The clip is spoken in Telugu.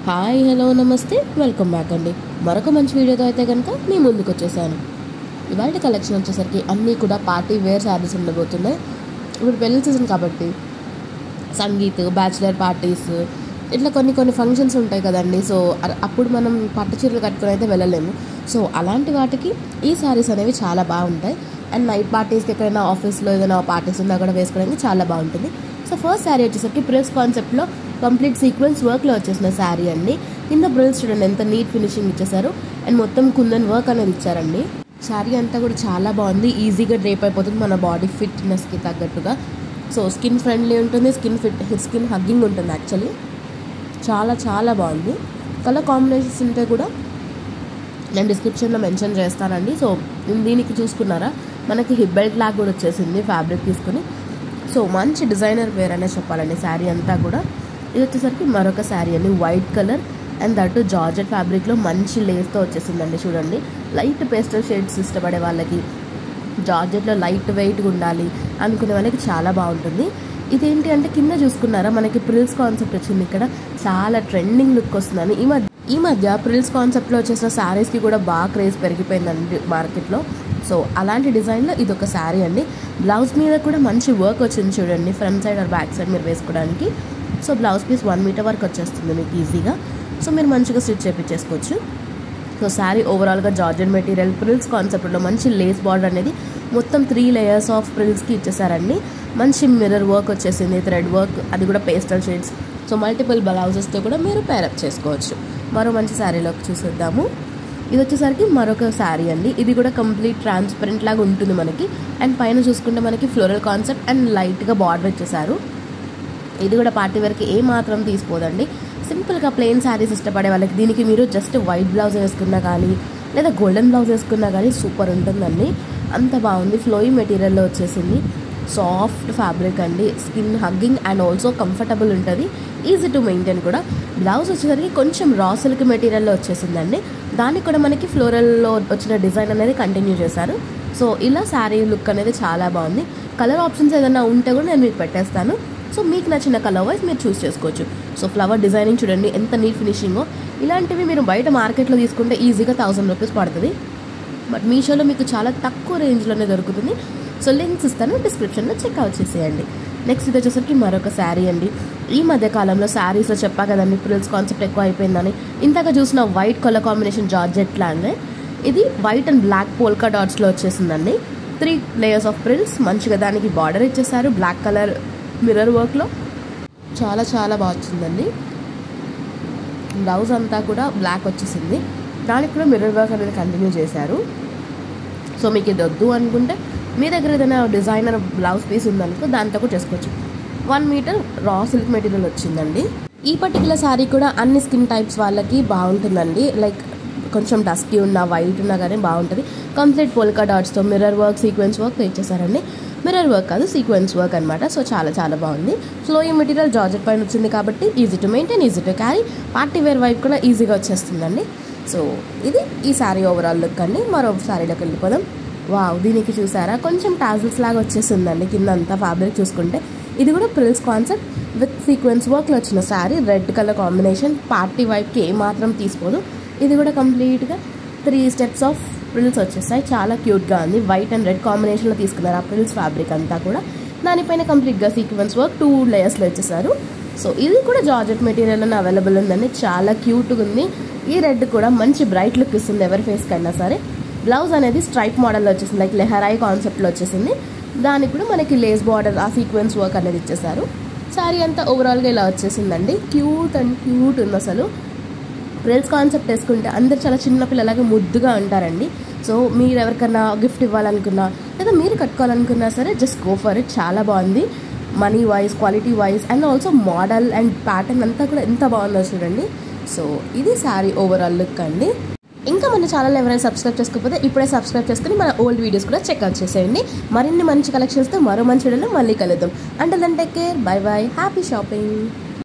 హాయ్ హలో నమస్తే వెల్కమ్ బ్యాక్ అండి. మరొక మంచి వీడియోతో అయితే కనుక మీ ముందుకు వచ్చేసాను. ఇవాళ కలెక్షన్ వచ్చేసరికి అన్నీ కూడా పార్టీ వేర్ శారీస్ ఉండబోతున్నాయి. ఇప్పుడు పెళ్లి సీజన్ కాబట్టి సంగీత్, బ్యాచిలర్ పార్టీస్ ఇట్లా కొన్ని ఫంక్షన్స్ ఉంటాయి కదండి. సో అప్పుడు మనం పట్టు చీరలు కట్టుకుని అయితే వెళ్ళలేము. సో అలాంటి వాటికి ఈ శారీస్ అనేవి చాలా బాగుంటాయి. అండ్ నైట్ పార్టీస్కి ఎక్కడైనా ఆఫీస్లో ఏదైనా పార్టీస్ ఉన్నా కూడా వేసుకోవడానికి చాలా బాగుంటుంది. సో ఫస్ట్ శారీ వచ్చేసరికి ప్రెస్ కాన్సెప్ట్లో కంప్లీట్ సీక్వెన్స్ వర్క్లో వచ్చేసిన శారీ అండి. కింద బ్రిల్స్ చూడండి ఎంత నీట్ ఫినిషింగ్ ఇచ్చేసారు. అండ్ మొత్తం కుందన్ వర్క్ అనేది ఇచ్చారండి. శారీ అంతా కూడా చాలా బాగుంది. ఈజీగా డ్రేప్ అయిపోతుంది మన బాడీ ఫిట్నెస్కి తగ్గట్టుగా. సో స్కిన్ ఫ్రెండ్లీ ఉంటుంది, స్కిన్ హగ్గింగ్ ఉంటుంది. యాక్చువల్లీ చాలా బాగుంది. కలర్ కాంబినేషన్స్ ఉంటే కూడా నేను డిస్క్రిప్షన్లో మెన్షన్ చేస్తానండి. సో దీనికి చూసుకున్నారా మనకి హిప్ బెల్ట్ లాగా కూడా వచ్చేసింది ఫ్యాబ్రిక్ తీసుకుని. సో మంచి డిజైనర్ వేర్ అనే చెప్పాలండి శారీ అంతా కూడా. ఇది వచ్చేసరికి మరొక శారీ అండి, white colour and that georgette ఫ్యాబ్రిక్లో మంచి లేస్తో వచ్చేసిందండి. చూడండి లైట్ పేస్టల్ షేడ్స్ ఇష్టపడే వాళ్ళకి, జార్జెట్లో లైట్ వెయిట్గా ఉండాలి అనుకునే వాళ్ళకి చాలా బాగుంటుంది. ఇదేంటి అంటే కింద చూసుకున్నారా మనకి ప్రిల్స్ కాన్సెప్ట్ వచ్చింది. ఇక్కడ చాలా ట్రెండింగ్ లుక్ వస్తుందని ఈ మధ్య ప్రిల్స్ కాన్సెప్ట్లో వచ్చేసిన శారీస్కి కూడా బాగా క్రేజ్ పెరిగిపోయిందండి మార్కెట్లో. సో అలాంటి డిజైన్లో ఇది ఒక శారీ అండి. బ్లౌజ్ మీద కూడా మంచి వర్క్ వచ్చింది చూడండి, front side or back side మీరు వేసుకోవడానికి. సో బ్లౌజ్ పీస్ 1 మీటర్ వరకు వచ్చేస్తుంది మీకు ఈజీగా. సో మీరు మంచిగా స్టిచ్ చేయించేసుకోవచ్చు. సో శారీ ఓవరాల్గా జార్జెట్ మెటీరియల్ ప్రిల్స్ కాన్సెప్ట్లో మంచి లేస్ బార్డర్ అనేది మొత్తం 3 లేయర్స్ ఆఫ్ ప్రిల్స్కి ఇచ్చేసారండి. మంచి మిర్రర్ వర్క్ వచ్చేసింది, థ్రెడ్ వర్క్, అది కూడా పేస్టల్ షేడ్స్. సో మల్టిపుల్ బ్లౌజెస్తో కూడా మీరు పేరప్ చేసుకోవచ్చు. మరో మంచి శారీలోకి చూసేద్దాము. ఇది వచ్చేసరికి మరొక శారీ అండి. ఇది కూడా కంప్లీట్ ట్రాన్స్పరెంట్ లాగా ఉంటుంది మనకి. అండ్ పైన చూసుకుంటే మనకి ఫ్లోరల్ కాన్సెప్ట్ అండ్ లైట్గా బార్డర్ ఇచ్చేసారు. ఇది కూడా పార్టీ వేర్కి ఏ మాత్రం తీసుకోదండి. సింపుల్గా ప్లెయిన్ శారీస్ ఇష్టపడే వాళ్ళకి దీనికి మీరు జస్ట్ వైట్ బ్లౌజ్ వేసుకున్నా కానీ లేదా గోల్డెన్ బ్లౌజ్ వేసుకున్నా కానీ సూపర్ ఉంటుందండి. అంత బాగుంది. ఫ్లోయి మెటీరియల్లో వచ్చేసింది. సాఫ్ట్ ఫ్యాబ్రిక్ అండి, skin hugging and also comfortable ఉంటుంది, ఈజీ టు మెయింటైన్ కూడా. బ్లౌజ్ వచ్చేసరికి కొంచెం రా సిల్క్ మెటీరియల్లో వచ్చేసిందండి. దానికి కూడా మనకి ఫ్లోరల్లో వచ్చిన డిజైన్ అనేది కంటిన్యూ చేశారు. సో ఇలా శారీ లుక్ అనేది చాలా బాగుంది. కలర్ ఆప్షన్స్ ఏదైనా ఉంటే కూడా నేను మీకు పెట్టేస్తాను. సో మీకు నచ్చిన కలర్ వైజ్ మీరు చూస్ చేసుకోవచ్చు. సో ఫ్లవర్ డిజైనింగ్ చూడండి ఎంత నీట్ ఫినిషింగో. ఇలాంటివి మీరు బయట మార్కెట్లో తీసుకుంటే ఈజీగా 1000 రూపీస్ పడుతుంది. బట్ మీషోలో మీకు చాలా తక్కువ రేంజ్లోనే దొరుకుతుంది. సో లింక్స్ ఇస్తాను డిస్క్రిప్షన్లో చెక్అవుట్ చేసేయండి. నెక్స్ట్ ఇది వచ్చేసరికి మరొక శారీ అండి. ఈ మధ్య కాలంలో శారీస్లో చెప్పా కదండి ప్రిల్స్ కాన్సెప్ట్ ఎక్కువ అయిపోయిందని. ఇంతగా చూసిన వైట్ కలర్ కాంబినేషన్ జార్జెట్ లానే ఇది వైట్ అండ్ బ్లాక్ పోల్కా డాట్స్లో వచ్చేసిందండి. 3 లేయర్స్ ఆఫ్ ప్రిల్స్, మంచిగా దానికి బార్డర్ ఇచ్చేసారు బ్లాక్ కలర్ మిర్రర్ వర్క్లో. చాలా బాగా వచ్చిందండి. బ్లౌజ్ అంతా కూడా బ్లాక్ వచ్చేసింది. దానికి కూడా మిర్రర్ వర్క్ అనేది కంటిన్యూ చేశారు. సో మీకు ఇది వద్దు అనుకుంటే మీ దగ్గర ఏదైనా డిజైనర్ బ్లౌజ్ పీస్ ఉందనుకో దాంతో కూడా చేసుకోవచ్చు. 1 మీటర్ రా సిల్క్ మెటీరియల్ వచ్చిందండి. ఈ పర్టికులర్ శారీ కూడా అన్ని స్కిన్ టైప్స్ వాళ్ళకి బాగుంటుందండి. లైక్ కొంచెం డస్కీ ఉన్నా వైట్ ఉన్నా కానీ బాగుంటుంది. కంప్లీట్ పోల్కా డాట్స్తో మిర్రర్ వర్క్, సీక్వెన్స్ వర్క్ ఇచ్చేసారండి. మిర్రర్ వర్క్ కాదు, సీక్వెన్స్ వర్క్ అనమాట. సో చాలా బాగుంది. ఫ్లోయింగ్ మెటీరియల్ జార్జెట్ పైన వచ్చింది కాబట్టి easy to maintain, easy to carry, party wear వైపు కూడా ఈజీగా వచ్చేస్తుందండి. సో ఇది ఈ శారీ ఓవరాల్ లుక్ అండి. మరో శారీలోకి వెళ్ళిపోదాం. వావ్, దీనికి చూసారా కొంచెం టాజిల్స్ లాగా వచ్చేసిందండి కింద అంతా ఫ్యాబ్రిక్ చూసుకుంటే. ఇది కూడా ప్రిల్స్ కాన్సెప్ట్ విత్ సీక్వెన్స్ వర్క్లో వచ్చిన sari. Red colour combination party వైపుకి ఏమాత్రం తీసుకోదు. ఇది కూడా కంప్లీట్గా 3 స్టెప్స్ ఆఫ్ ప్రిల్స్ వచ్చేస్తాయి. చాలా క్యూట్గా ఉంది. వైట్ అండ్ రెడ్ కాంబినేషన్లో తీసుకున్నారు ఆ ప్రిల్స్ ఫ్యాబ్రిక్ అంతా కూడా. దానిపైన కంప్లీట్గా సీక్వెన్స్ వర్క్ 2 లేయర్స్లో ఇచ్చేసారు. సో ఇది కూడా జార్జెట్ మెటీరియల్ అని అవైలబుల్ ఉందండి. చాలా క్యూట్గా ఉంది. ఈ రెడ్ కూడా మంచి బ్రైట్ లుక్ ఇస్తుంది ఎవరి ఫేస్కి అయినా సరే. బ్లౌజ్ అనేది స్ట్రైప్ మోడల్లో వచ్చేసింది, లైక్ లెహరాయి కాన్సెప్ట్లో వచ్చేసింది. దానికి కూడా మనకి లేస్ బార్డర్, ఆ సీక్వెన్స్ వర్క్ అనేది ఇచ్చేసారు. శారీ అంతా ఓవరాల్గా ఇలా వచ్చేసిందండి. క్యూట్ ఉంది అసలు. ప్రిల్స్ కాన్సెప్ట్ వేసుకుంటే అందరు చాలా చిన్న పిల్లలాగా ముద్దుగా ఉంటారండి. సో మీరు ఎవరికన్నా గిఫ్ట్ ఇవ్వాలనుకున్నా లేదా మీరు కట్టుకోవాలనుకున్నా సరే జస్ట్ గో ఫర్ ఇట్. చాలా బాగుంది money wise, quality wise and also model and pattern అంతా కూడా ఎంత బాగుందో చూడండి. సో ఇది శారీ ఓవరాల్ లుక్ అండి. ఇంకా మన ఛానల్ ఎవరైనా సబ్స్క్రైబ్ చేసుకోకపోతే ఇప్పుడే సబ్స్క్రైబ్ చేసుకుని మన ఓల్డ్ వీడియోస్ కూడా చెక్అవుట్ చేసేయండి. మరిన్ని మంచి కలెక్షన్స్తో మరో మంచి వీడియోలో మళ్ళీ కలుద్దాం. Until then take care, bye bye, happy shopping.